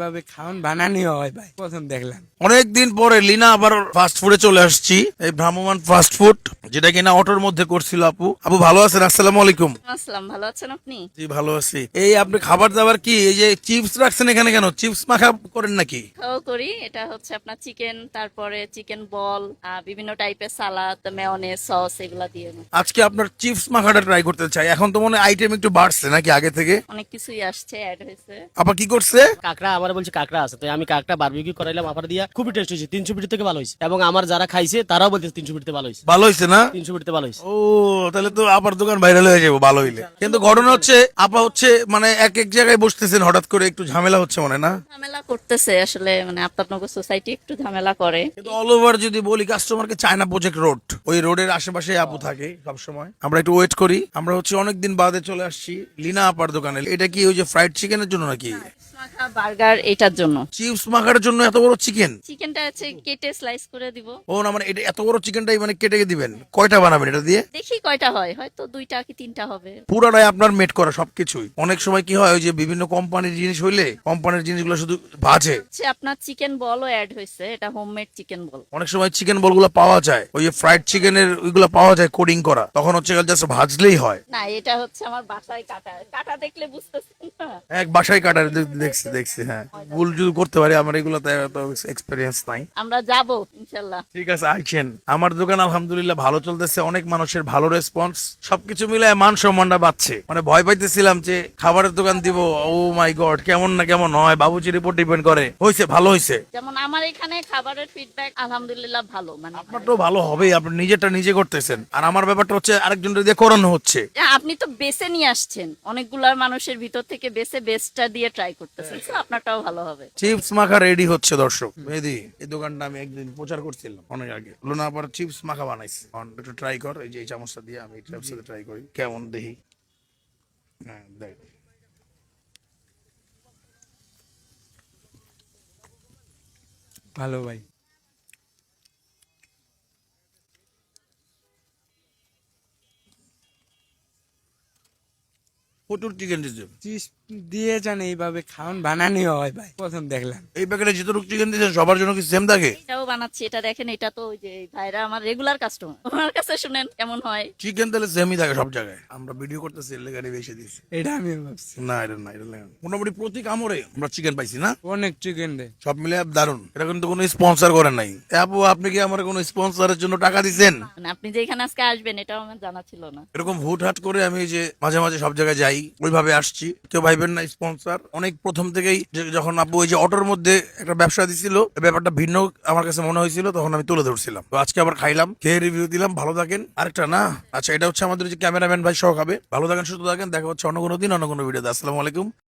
ভাবে খাওয়ান বানানি হয় ভাই, প্রথম দেখলাম। অনেকদিন পরে লিনা আবার ফাস্ট ফুডে চলে আসছি, এই ভ্রাম্যমান ফাস্ট ফুড, যেটা কিনা অটোর মধ্যে করছিল আপু। আপু ভালো আছেন? আসসালামু আলাইকুম। আসসালাম, ভালো আছেন আপনি? জি ভালো আছি। এই আপনি খাবার দাবার কি এই যে চিপস রাখছেন এখানে, কেন চিপস মাখা করেন নাকি? খাওয়া করি। এটা হচ্ছে আপনার চিকেন, তারপরে চিকেন বল, বিভিন্ন টাইপের সালাদ, মেয়োনেজ, সস এগুলা দিয়ে আজকে আপনার চিপস মাখাটা ট্রাই করতে চাই। এখন তো মনে আইটেম একটু বাড়ছে নাকি আগে থেকে? অনেক কিছুই আসছে, অ্যাড হয়েছে। আপা কি করছে? কাঁকড়া আমার বলছে কাঁকড়া আছে, তো আমি কাঁকড়া বারবিকিউ করাইলাম আপার দিয়া, খুবই টেস্ট হয়েছে। 300 থেকে ভালো হয়েছে, এবং আমার যারা খাইছে তারাও বলছে 300 ভালো হয়েছে। ভালো হয়েছে না? 300 ভালো হয়েছে। ও তাহলে তো আপার দোকান ভাইরাল হয়ে যাবো ভালো হইলে। কিন্তু ঘটনা হচ্ছে আপা হচ্ছে মানে এক এক জায়গায় বসতেছেন, হঠাৎ করে একটু ঝামেলা হচ্ছে মনে না? ঝামেলা করতেছে আসলে, মানে আপনার সোসাইটি একটু ঝামেলা করে। কিন্তু অল ওভার যদি বলি কাস্টমারকে চায়না প্রজেক্ট রোড, ওই রোডের আশেপাশে আপু থাকে সব সময়। আমরা একটু ওয়েট করি। আমরা হচ্ছে অনেকদিন বাদে চলে আসছি লিনা আপার দোকানে। এটা কি ওই যে ফ্রাইড চিকেনের জন্য নাকি? মাখা বার্গার এটার জন্য। চিপস মাখার জন্য এত বড় চিকেন? চিকেনটা হচ্ছে কেটে স্লাইস করে দিব। ও না, মানে এটা এত বড় চিকেনটাই মানে কেটে দিবেন? কয়টা বানাবেন এটা দিয়ে? দেখি কয়টা হয়, হয়তো 2টা কি 3টা হবে। পুরাটাই আপনার মেড করা সবকিছুই? অনেক সময় কি হয় ওই যে বিভিন্ন কোম্পানির জিনিস হইলে কোম্পানির জিনিসগুলো শুধু ভাজে। হচ্ছে আপনার চিকেন বলও অ্যাড হয়েছে, এটা হোমমেড চিকেন বল। অনেক সময় চিকেন বলগুলো পাওয়া যায়, ওই যে ফ্রাইড চিকেনের ওইগুলো পাওয়া যায় কোডিং করা, তখন হচ্ছে জাস্ট ভাজলেই হয়। না, এটা হচ্ছে আমার বাসায় কাটা। কাটা দেখলে বুঝতেছেন না? এক বাসায় কাটার দেখছি দেখছি, হ্যাঁ। ভুল যদি করতে পারি, আমার এগুলোতে এত এক্সপেরিয়েন্স নাই। আমরা যাব ইনশাল্লাহ। ঠিক আছে, আইছেন। আমার দোকান আলহামদুলিল্লাহ ভালো চলতেছে, অনেক মানুষের ভালো রেসপন্স, সবকিছু মিলে মান সম্মানটা বাড়ছে। মানে ভয় পাইতেছিলাম যে খাবারের দোকান দিব, ও মাই গড কেমন না কেমন হয়, বাবুচির উপর ডিপেন্ড করে। হয়েছে, ভালো হয়েছে। যেমন আমার এখানে খাবারের ফিডব্যাক আলহামদুলিল্লাহ ভালো, মানে আপনারটাও ভালো হবেই, আপনি নিজেরটা নিজে করতেছেন, আর আমার ব্যাপারটা হচ্ছে আরেকজনের দিয়ে করানো হচ্ছে। আপনি তো বেছে নিয়ে আসছেন, অনেকগুলা মানুষের ভিতর থেকে বেছে বেস্টটা দিয়ে ট্রাই করতেছেন, তো আপনারটাও ভালো হবে। চিপস মাখা রেডি হচ্ছে দর্শক। মেহেদি, এই দোকানটা আমি একদিন প্রচার করছিলাম অনেক আগে। লুনা আবার চিপস মাখা বানাইছে, একটু ট্রাই কর। এই যে এই চামচটা দিয়ে আমি এটার সাথে ট্রাই করি কেমন দেখি। হ্যাঁ দেখ, ভালো ভাই। প্রচুর চিকেন দিচ্ছে। চিজ দিয়ে জানে এইভাবে খাওয়ান বানানি হয় ভাই, প্রথম দেখলাম। এই প্যাকেটে যতটুকু চিকেন দিচ্ছেন সবার জন্য কি সেম থাকে? এটাও বানাচ্ছি, এটা দেখেন, এটা তো ওই যে এই ভাইরা আমার রেগুলার কাস্টমার, ওনার কাছে শুনেন কেমন হয়। চিকেন তাহলে সেমই থাকে সব জায়গায়? আমরা ভিডিও করতেছি এর লেগে বেশি দিচ্ছি। এটা আমি ভাবছি। না এটা না, এটা লেগে মোটামুটি প্রতি কামড়ে আমরা চিকেন পাইছি না? অনেক চিকেন দেয়। সব মিলে দারুন। এটা কিন্তু কোনো স্পন্সর করেন নাই। আপু আপনি কি আমার কোনো স্পন্সরের জন্য টাকা দিচ্ছেন? মানে আপনি যে এখানে আজকে আসবেন এটাও আমার জানা ছিল না। এরকম হুটহাট করে আমি এই যে মাঝে মাঝে সব জায়গায় যাই, ওইভাবে আসছি, কেউ ভাইবেন না স্পন্সর। অনেক প্রথম থেকেই যখন আপু ওই যে অটোর মধ্যে একটা ব্যবসা দিছিল, ব্যাপারটা ভিন্ন আমার কাছে মনে হয়েছিল, তখন আমি তুলে ধরছিলাম। তো আজকে আবার খাইলাম, খেয়ে রিভিউ দিলাম। ভালো থাকেন। আরেকটা না, আচ্ছা এটা হচ্ছে আমাদের যে ক্যামেরাম্যান ভাই সহ খাবে। ভালো থাকেন, সুস্থ থাকেন। দেখা হচ্ছে অন্য কোনো দিন অন্য কোনো ভিডিওতে। আসসালামু আলাইকুম।